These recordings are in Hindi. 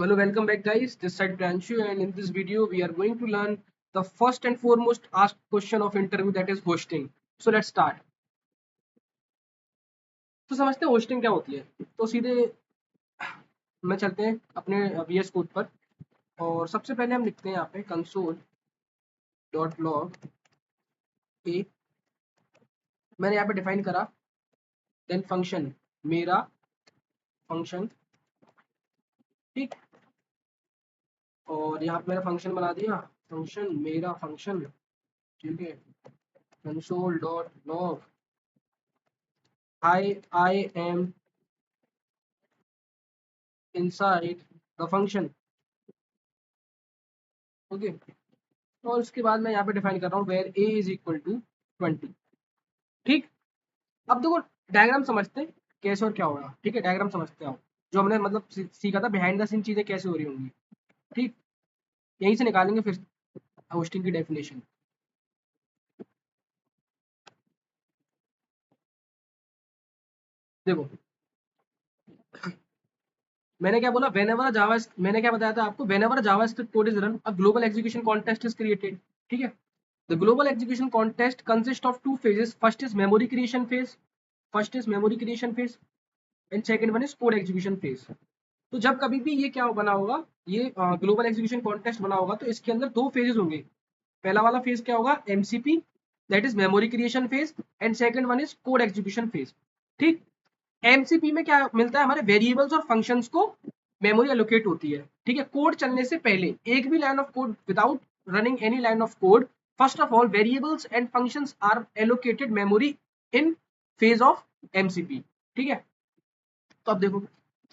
Hello, welcome back guys. This side Pranshu, and in this video we are going to learn the first and foremost asked question of interview, that is hosting. So let's start. तो समझते हैं होस्टिंग क्या होती है। तो सीधे मैं चलते हैं अपने VS कोड पर और सबसे पहले हम लिखते हैं यहाँ पे कंसोल डॉट लॉग ए। मैंने यहाँ पे डिफाइन करा, देन फंक्शन मेरा फंक्शन, ठीक। और यहाँ पे मैंने फंक्शन बना दिया, फंक्शन मेरा फंक्शन, ठीक है। Console dot log I am inside the function, okay. और उसके बाद मैं यहाँ पे डिफाइन कर रहा हूँ where a is equal to 20, ठीक। अब देखो डायग्राम समझते हैं कैसे और क्या होगा, ठीक है। डायग्राम समझते हैं, जो हमने मतलब सीखा था बिहाइंड द सीन चीजें कैसे हो रही होंगी, ठीक। यहीं से निकालेंगे फिर होस्टिंग की डेफिनेशन। देखो मैंने क्या बोला, व्हेनेवर जावा, मैंने क्या बताया था आपको, whenever JavaScript code is run a global execution contest is created, ठीक है। The global execution contest consist of two phases, first is memory creation phase, first is memory creation phase and second one is code execution phase. तो जब कभी भी ये क्या बना होगा, ये ग्लोबल एग्जीक्यूशन कॉन्टेस्ट बना होगा, तो इसके अंदर दो फेजेस होंगे। पहला वाला फेज क्या होगा, MCP, that is memory creation phase, and second one is code execution phase, ठीक। एमसीपी में क्या मिलता है, हमारे वेरिएबल्स और फंक्शंस को मेमोरी एलोकेट होती है, ठीक है। कोड चलने से पहले एक भी line of code, without running any line of code, first of all variables and functions are allocated memory in phase of MCP, ठीक है। तो अब देखो,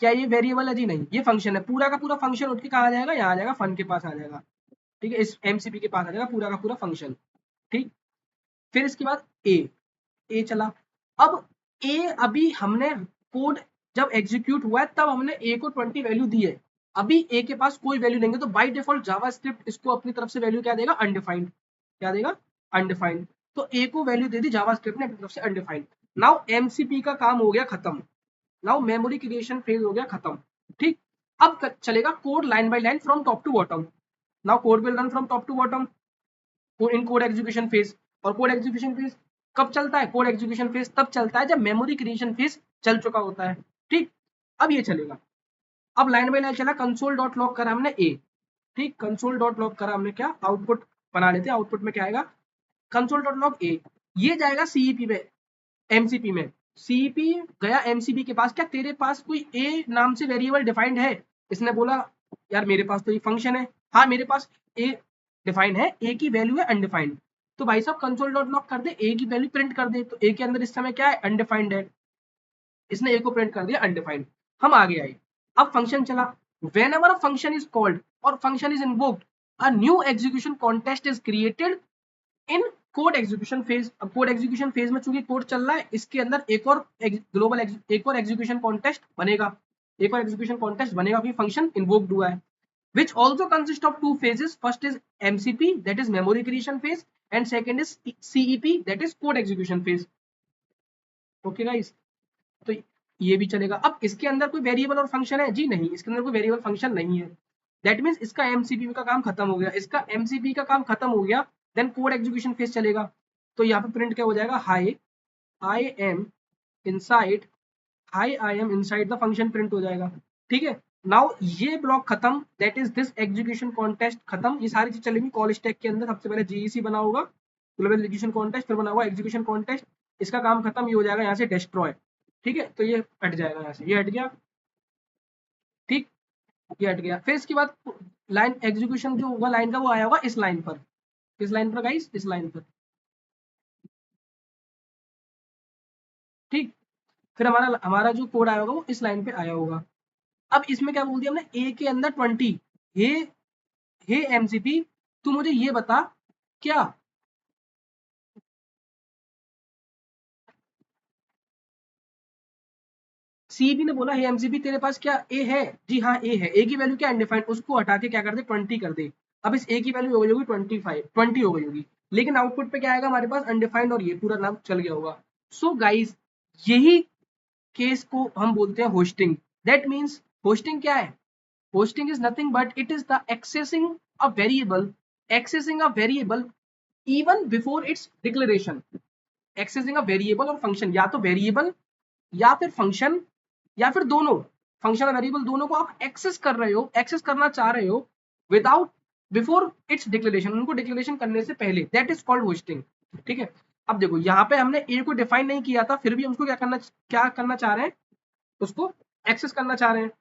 क्या ये वेरिएबल है जी, नहीं, ये फंक्शन है। पूरा का पूरा फंक्शन उठ के कहा जाएगा, यहाँ आ जाएगा, फन के पास आ जाएगा, ठीक है। इस एमसीपी के पास आ जाएगा पूरा का पूरा फंक्शन, ठीक। फिर इसके बाद ए चला। अब ए अभी हमने कोड जब एग्जीक्यूट हुआ है तब हमने ए को 20 वैल्यू दी है। अभी ए के पास कोई वैल्यू नहीं है, तो बाय डिफॉल्ट जावास्क्रिप्ट इसको अपनी तरफ से वैल्यू क्या देगा, अनडिफाइंड। क्या देगा, अनडिफाइंड। तो ए को वैल्यू दे दी जावास्क्रिप्ट ने अपनी तरफ से, अनडिफाइंड। नाउ एमसीपी का काम हो गया खत्म, नाउ मेमोरी क्रिएशन फेज हो गया खत्म, ठीक। अब चलेगा code line by line from top to bottom. Now code will run from top to bottom in code execution phase. और कोड एग्जीक्यूशन फेज कब चलता है, कोड एग्जीक्यूशन फेज तब चलता है जब मेमोरी क्रिएशन फेज चल चुका होता है, ठीक। अब ये चलेगा, अब लाइन बाय लाइन चला, कंसोल डॉट लॉग करा हमने ए, ठीक। कंसोल डॉट लॉग करा हमने, क्या आउटपुट बना लेते हैं। आउटपुट में क्या आएगा, कंसोल डॉट लॉग ए, ये जाएगा सीईपी में, एमसीपी में। सीईपी गया एमसीपी के पास, क्या तेरे पास कोई ए नाम से वेरिएबल डिफाइंड है। इसने बोला यार मेरे पास तो ये फंक्शन है, हाँ मेरे पास ए डिफाइंड है, ए की वैल्यू है अनडिफाइंड। तो भाई साहब कंसोल डॉट लॉग कर दे, ए की वैल्यू प्रिंट कर दे। तो ए के अंदर इस समय क्या है, अनडिफाइंड है, इसने ए को प्रिंट कर दिया अनडिफाइंड। हम आगे आए, अब फंक्शन चला। whenever a function is called or function is invoked, a new execution context is created in code execution phase. अब कोड एग्जीक्यूशन फेज में चूंकि कोड चल रहा है, इसके अंदर एक और ग्लोबल एक और एग्जीक्यूशन कॉन्टेस्ट बनेगा, एक और एग्जीक्यूशन कॉन्टेस्ट बनेगा क्योंकि फंक्शन इन्वोक्ड हुआ है। which also consists of two phases, first is mcp, that is memory creation phase, and second is cep, that is code execution phase, okay guys। तो ये भी चलेगा। अब इसके अंदर कोई वेरिएबल और फंक्शन है जी, नहीं, इसके अंदर कोई वेरिएबल फंक्शन नहीं है। दैट मीन्स इसका एमसीपी का काम खत्म हो गया, इसका एमसीपी का काम खत्म हो गया। देन कोड एग्जीक्यूशन फेज चलेगा। तो यहाँ पे प्रिंट क्या हो जाएगा, high I am inside, high I am inside the function print हो जाएगा, ठीक है। नाउ ये ब्लॉक खत्म, that is this execution contest खत्म। ये सारी चीज चलेगी कॉल स्टैक के अंदर। सबसे पहले जीईसी बना होगा, ग्लोबल एग्जीक्यूशन कॉन्टेस्ट, फिर बना हुआ एग्जीक्यूशन कॉन्टेस्ट। इसका काम खत्म, ये हो जाएगा यहाँ से डिस्ट्रॉय, ठीक है। तो ये हट जाएगा यहाँ से, ये हट गया, ठीक, ये हट गया। फिर इसके बाद लाइन एग्जीक्यूशन जो होगा लाइन का, वो आया होगा इस लाइन पर, किस लाइन पर गाइस, इस लाइन पर, ठीक। फिर हमारा हमारा जो कोड आया होगा वो इस लाइन पे आया होगा। अब इसमें क्या बोल दिया हमने, ए के अंदर 20, हे हे एमसीपी तू मुझे ये बता, क्या सीबी ने बोला, हे एमसीपी तेरे पास क्या ए है, जी हाँ ए है। ए की वैल्यू क्या, अनडिफाइंड, उसको हटा के क्या कर दे, 20 कर दे। अब इस ए की वैल्यू हो गई होगी 20 हो गई होगी, लेकिन आउटपुट पे क्या आएगा हमारे पास, अनडिफाइंड, और ये पूरा नाम चल गया होगा। सो गाइज यही केस को हम बोलते हैं होस्टिंग। दैट मीन्स होस्टिंग क्या है, Hosting is nothing but it is the accessing a variable even before its declaration. Accessing a variable और function, या तो variable या फिर function या फिर दोनों, function और variable दोनों को आप access कर रहे हो, access करना चाह रहे हो without before its declaration, उनको declaration करने से पहले, that is called hosting. ठीक है, अब देखो यहाँ पे हमने a को define नहीं किया था, फिर भी हम उसको क्या करना चाह रहे हैं, उसको access करना चाह रहे हैं.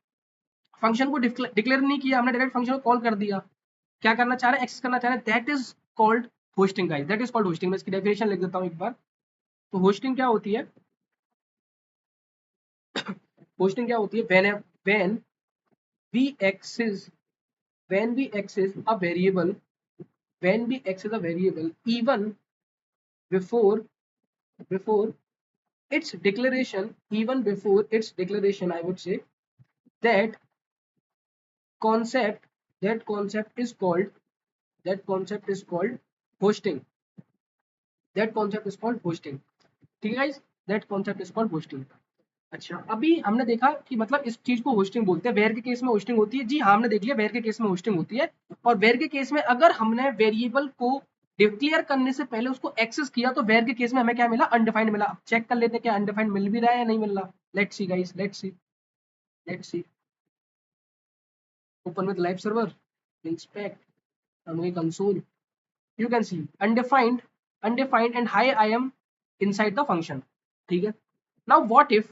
फंक्शन को डिक्लेयर नहीं किया हमने, डायरेक्ट फंक्शन को कॉल कर दिया. क्या करना चाह रहे हैं, एक्सेस करना चाह रहे हैं. That is called hosting guys, that is called hosting. मैं इसकी डेफिनेशन लिख देता हूं एक बार. तो होस्टिंग क्या होती है, होस्टिंग क्या होती है, when we access a variable, even before its declaration, I would say, that concept is called hosting. ठीक है guys, that concept is called hosting. अच्छा, अभी हमने देखा कि मतलब इस चीज को होस्टिंग बोलते हैं. वेयर के केस में होस्टिंग होती है, जी हाँ हमने देख लिया वेयर के केस में होस्टिंग होती है. और वेयर के केस में अगर हमने वेरिएबल को डिक्लेयर करने से पहले उसको एक्सेस किया तो वेयर के केस में हमें क्या मिला, अनडिफाइंड मिला. अब चेक कर लेते हैं क्या अनडिफाइंड मिल भी रहा है या नहीं मिल रहा. Let's see guys, let's see. Open with live server, inspect console. You can see undefined and hi I am inside the function. ठीक है. Now what if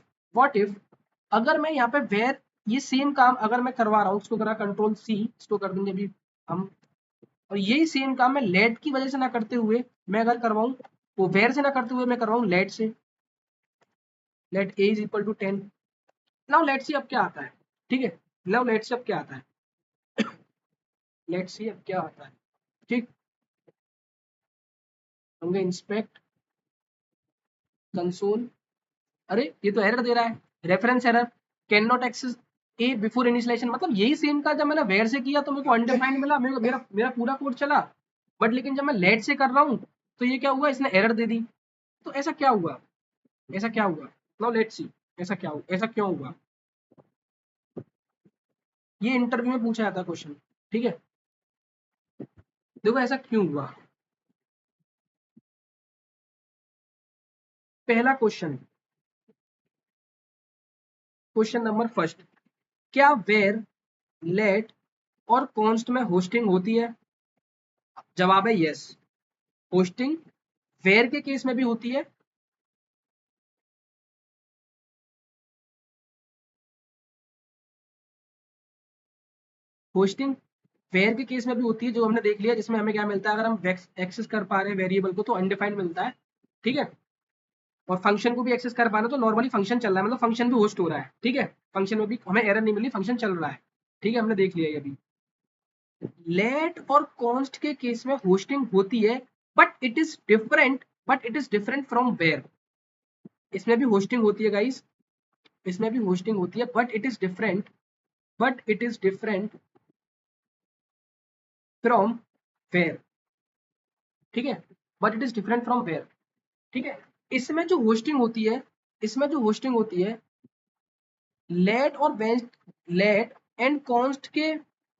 अगर मैं यहाँ पे where ये सेम काम अगर मैं करवा रहा हूँ, उसको करा कंट्रोल सी, इसको कर देंगे अभी हम, और यही सेम काम मैं लेट की वजह से ना करते हुए मैं अगर करवाऊँ, वो where से ना करते हुए मैं करवाऊँ लेट से, let a is equal to 10. Now let see अब क्या आता है. ठीक है, नाउ लेट सी अब क्या आता है, लेट सी अब क्या आता है. ठीक, होंगे इंस्पेक्ट कंसोल. अरे ये तो एरर दे रहा है, reference error, can not access a before initialization. मतलब यही सेम का जब मैंने वेयर से किया तो मेरे को अनडिफाइंड मिला, मेरा पूरा कोड चला. बट लेकिन जब मैं लेट से कर रहा हूँ तो ये क्या हुआ, इसने एरर दे दी. तो ऐसा क्या हुआ, नाउ लेट्स सी ऐसा क्यों हुआ. ये इंटरव्यू में पूछा जाता क्वेश्चन. ठीक है, देखो ऐसा क्यों हुआ. पहला क्वेश्चन नंबर फर्स्ट, क्या वेयर, लेट और कॉन्स्ट में होस्टिंग होती है. जवाब है यस. होस्टिंग वेयर के केस में भी होती है, होस्टिंग वेयर के केस में भी होती है, जो हमने देख लिया, जिसमें हमें क्या मिलता है, अगर हम एक्सेस कर पा रहे हैं वेरिएबल को तो अनडिफाइंड मिलता है. ठीक है, और फंक्शन को भी एक्सेस कर पा रहे हैं तो नॉर्मली फंक्शन चल रहा है, मतलब फंक्शन भी होस्ट हो रहा है. ठीक है, फंक्शन में भी हमें एरर नहीं मिली, फंक्शन चल रहा है. ठीक है, हमने देख लिया ये अभी. लेट और कॉन्स्ट के केस में होस्टिंग होती है, but it is different from where. इसमें भी होस्टिंग होती है गाइस, इसमें भी होस्टिंग होती है, but it is different from where. ठीक है, but it is different from where. ठीक है, इसमें जो होस्टिंग होती है लेट और लेट एंड कॉन्स्ट के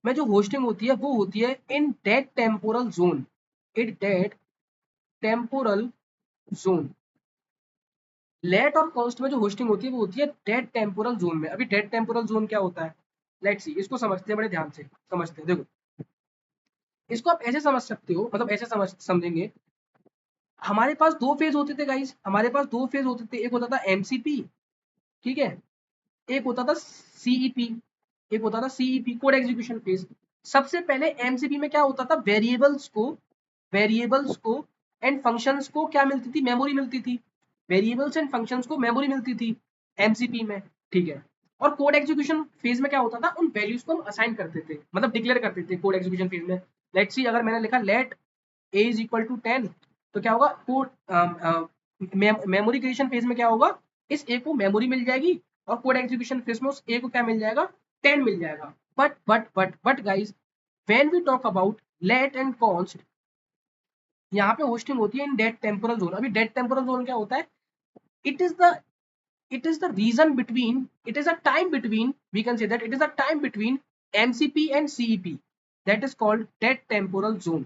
में जो होस्टिंग होती है वो होती है in dead temporal zone. Late और कॉन्स्ट में जो होस्टिंग होती है वो होती है डेट टेम्पोरल जोन में. अभी डेट टेम्पोरल जोन क्या होता है, लेट्स सी, इसको समझते हैं, बड़े ध्यान से समझते हैं. देखो इसको आप ऐसे समझ सकते हो, मतलब ऐसे समझेंगे. हमारे पास दो फेज होते थे गाइस, एक होता था एमसीपी. ठीक है, एक होता था सीईपी, कोड एग्जीक्यूशन फेज. सबसे पहले एमसीपी में क्या होता था, वेरिएबल्स को एंड फंक्शंस को क्या मिलती थी, मेमोरी मिलती थी. वेरिएबल्स एंड फंक्शंस को मेमोरी मिलती थी एमसीपी में. ठीक है, और कोड एग्जीक्यूशन फेज में क्या होता था, उन वैल्यूज को हम असाइन करते थे, मतलब डिक्लेयर करते थे कोड एग्जीक्यूशन फेज में. लेट्स सी, अगर मैंने लिखा let a is equal to 10, तो क्या होगा, कोड मेमोरी क्रिएशन फेज में क्या होगा, इस ए को मेमोरी मिल जाएगी, और कोड एग्जीक्यूशन फेज में उस ए को क्या मिल जाएगा, 10 मिल जाएगा. But guys, when we talk about let and const, यहाँ पे होस्टिंग होती है इन डेट टेम्पोरल जोन. अभी डेट टेम्पोरल जोन क्या होता है, it is the reason between, it is a time between, we can say that it is a time between MCP and CEP, that is called dead temporal zone.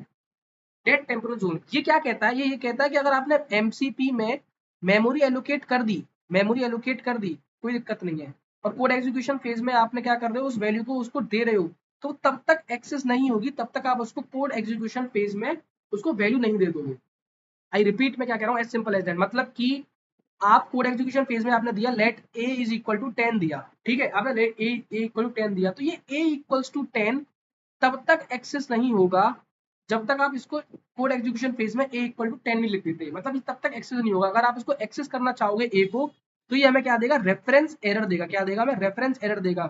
Dead temporal zone ये क्या कहता है, ये कहता है कि अगर आपने एमसीपी में मेमोरी एलोकेट कर दी, कोई दिक्कत नहीं है, और कोड एग्जीक्यूशन फेज में आपने क्या कर रहे हो, उस वैल्यू को उसको दे रहे हो, तो तब तक एक्सेस नहीं होगी, तब तक आप उसको कोड एग्जीक्यूशन फेज में उसको वैल्यू नहीं दे दोगे। आई रिपीट, मैं क्या कह रहा हूँ, एज सिंपल एज दैट, मतलब कि आप कोड एग्जीक्यूशन फेज में आपने दिया let a is equal to 10 दिया, ठीक है, आपने लेट ए इक्वल टू 10 दिया, तो ये ए इक्वल्स टू 10 तब तक एक्सेस नहीं होगा जब तक आप इसको कोड एग्जीक्यूशन फेज में ए इक्वल टू 10 नहीं लिख देते, मतलब तब तक एक्सेस नहीं होगा। अगर आप इसको एक्सेस करना चाहोगे ए को, तो ये हमें क्या देगा, रेफरेंस एरर देगा, क्या देगा हमें, रेफरेंस एरर देगा,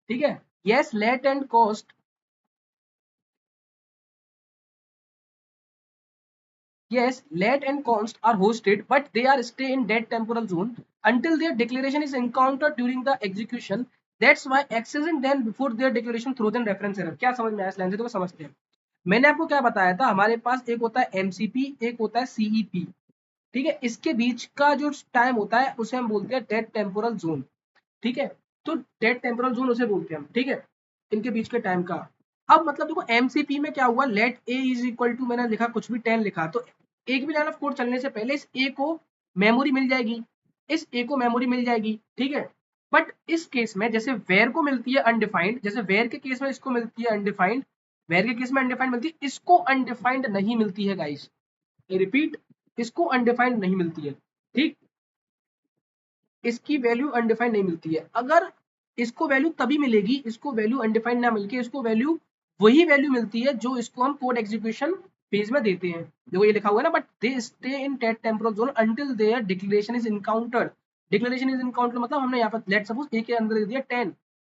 ठीक है। Yes let and cost, yes let and const are hosted but they are stay in dead temporal zone until their declaration is encountered during the execution, that's why accessing them before their declaration throws an reference error। क्या समझ में आया इस लाइन से, तो समझते हैं। मैंने आपको क्या बताया था, हमारे पास एक होता है एमसीपी, एक होता है सीईपी, ठीक है, इसके बीच का जो टाइम होता है उसे हम बोलते हैं डेड टेम्पोरल जोन, ठीक है, तो डेड टेम्पोरल जोन उसे बोलते हैं हम, ठीक है, इनके बीच के टाइम का। अब मतलब देखो एमसीपी में क्या हुआ, let a is equal to, मैंने लिखा कुछ भी 10 लिखा, तो एक भी लाइन ऑफ कोड चलने से पहले इस ए को मेमोरी मिल जाएगी, इस ए को मेमोरी मिल जाएगी, ठीक है। बट इस केस में जैसे वेयर को मिलती है अनडिफाइंड, जैसे वेयर के केस में इसको मिलती है अनडिफाइंड, वेयर के केस में अनडिफाइंड मिलती है, इसको अनडिफाइंड नहीं मिलती है गाइस, रिपीट, इसको अनडिफाइंड नहीं मिलती है, ठीक, इसकी वैल्यू अनडिफाइंड नहीं मिलती है। अगर इसको वैल्यू तभी मिलेगी, इसको वैल्यू अनडिफाइंड ना मिलके इसको वैल्यू वही वैल्यू मिलती है जो इसको हम कोड एग्जीक्यूशन फेज में देते हैं। देखो ये लिखा हुआ है ना, but they stay in dead temporal zone until their declaration is encountered. Declaration is encountered मतलब हमने यहाँ पर लेट सपोज ए के अंदर दे दिया 10,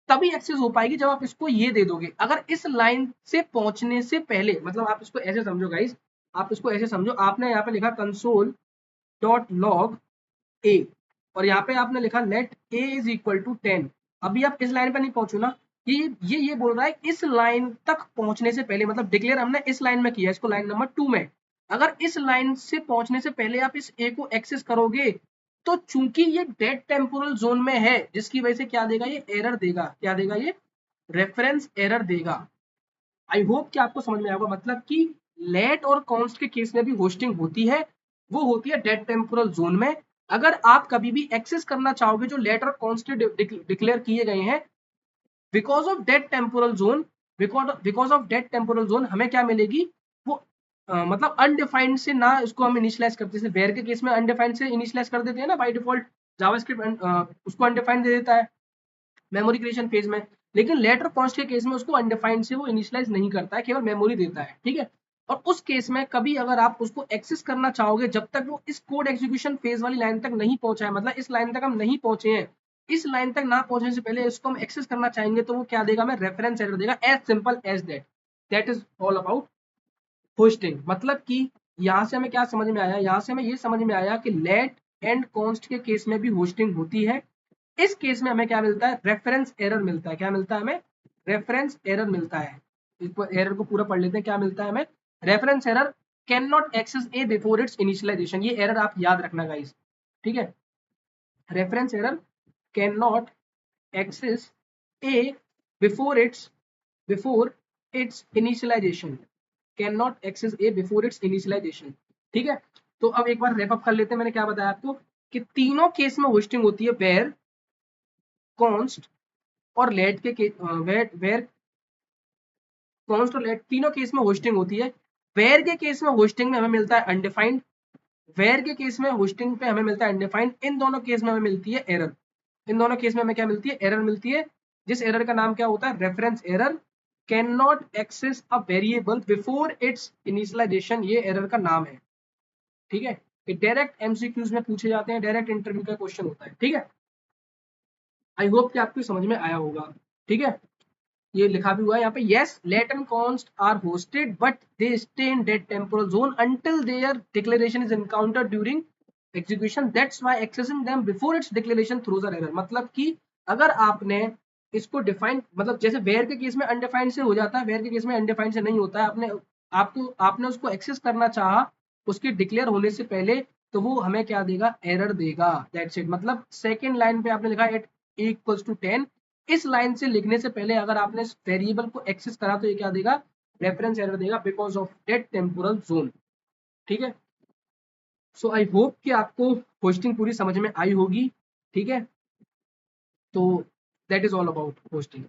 तभी एक्सेस हो पाएगी जब आप इसको ये दे दोगे। अगर इस लाइन से पहुंचने से पहले, मतलब आप इसको ऐसे समझो गाइस, आप इसको ऐसे समझो, आपने यहाँ पे लिखा कंसोल डॉट लॉग ए, और यहाँ पे आपने लिखा let a is equal to 10, अभी आप इस लाइन पे नहीं पहुंचो ना, ये बोल रहा है इस लाइन तक पहुंचने से पहले, मतलब डिक्लेयर हमने इस लाइन में किया, इसको लाइन नंबर 2 में, अगर इस लाइन से पहुंचने से पहले आप इस ए को एक्सेस करोगे, तो चूंकि ये डेड टेम्पोरल जोन में है, जिसकी वजह से क्या देगा, ये एरर देगा, क्या देगा, ये रेफरेंस एरर देगा। आई होप कि आपको समझ में आएगा, मतलब कि लेट और कॉन्स्ट के केस में भी होस्टिंग होती है, वो होती है डेड टेम्पोरल जोन में। अगर आप कभी भी एक्सेस करना चाहोगे जो लेट और कॉन्स्ट डिक्लेयर किए गए हैं, because of dead temporal zone, because of dead temporal zone हमें क्या मिलेगी, वो मतलब अनडिफाइंड से ना इसको हम इनिशियलाइज करते हैं, वेयर के केस में अनडिफाइंड से इनिशियलाइज कर देते हैं ना बाय डिफॉल्ट, जावास्क्रिप्ट उसको अनडिफाइंड दे देता है मेमोरी क्रिएशन फेज में, लेकिन लेटर कॉन्स्ट के केस में उसको अनडिफाइंड से वो इनिशियलाइज नहीं करता है, केवल मेमोरी देता है, ठीक है। और उस केस में कभी अगर आप उसको एक्सेस करना चाहोगे, जब तक वो इस कोड एग्जीक्यूशन फेज वाली लाइन तक नहीं पहुंचा है, मतलब इस लाइन तक हम नहीं पहुंचे हैं, इस लाइन तक ना पहुंचने से पहले इसको हम एक्सेस करना चाहेंगे, तो वो क्या देगा, हमें रेफरेंस एरर देगा, as simple as that. That is all about hosting. मतलब कि यहाँ से हमें क्या समझ में आया, यहाँ से हमें ये समझ में आया कि लेट एंड कॉन्स्ट के केस में भी होस्टिंग होती है। इस केस में हमें क्या मिलता है, रेफरेंस एरर मिलता है, क्या मिलता है हमें, रेफरेंस एरर मिलता है। इसको एरर को पूरा पढ़ लेते हैं, क्या मिलता है हमें, reference error, can not access a before its initialization, ये एरर आप याद रखना गाइस, ठीक है, reference error can not access a before its initialization, can not access a before its initialization, ठीक है। तो अब एक बार रैप अप कर लेते हैं, मैंने क्या बताया आपको कि तीनों केस में होस्टिंग होती है, वेयर, कॉन्स्ट और लेट के वेयर, कॉन्स्ट और लेट तीनों केस में होस्टिंग होती है। वेयर के केस में होस्टिंग में हमें मिलता है अनडिफाइंड, वेयर के केस में होस्टिंग पे हमें मिलता है अनडिफाइंड, इन दोनों केस में हमें मिलती है एरर, इन दोनों केस में हमें क्या मिलती है, एरर मिलती है, जिस एरर का नाम क्या होता है, reference error, can not access a variable before its initialization, ये एरर का नाम है, ठीक है। ये डायरेक्ट एमसीक्यूज में पूछे जाते हैं, डायरेक्ट इंटरव्यू का क्वेश्चन होता है, ठीक है। आई होप कि आपको समझ में आया होगा, ठीक है। ये लिखा भी हुआ है यहाँ पे, yes let and const are hosted but they stay in dead temporal zone until their declaration is encountered during execution, that's why accessing them before its declaration throws an error. मतलब कि अगर आपने इसको डिफाइन, मतलब जैसे वेयर के केस में अनडिफाइंड से हो जाता है, वेयर के केस में अनडिफाइंड से नहीं होता है, आपने उसको एक्सेस करना चाहा उसके डिक्लेयर होने से पहले, तो वो हमें क्या देगा, एरर देगा, दैट्स इट। मतलब सेकेंड लाइन पे आपने लिखा एट इक्वल्स टू 10, इस लाइन से लिखने से पहले अगर आपने वेरिएबल को एक्सेस करा तो ये क्या देगा, रेफरेंस एरर देगा because of that temporal zone. ठीक है, सो आई होप कि आपको होस्टिंग पूरी समझ में आई होगी। ठीक है, तो that is all about hosting.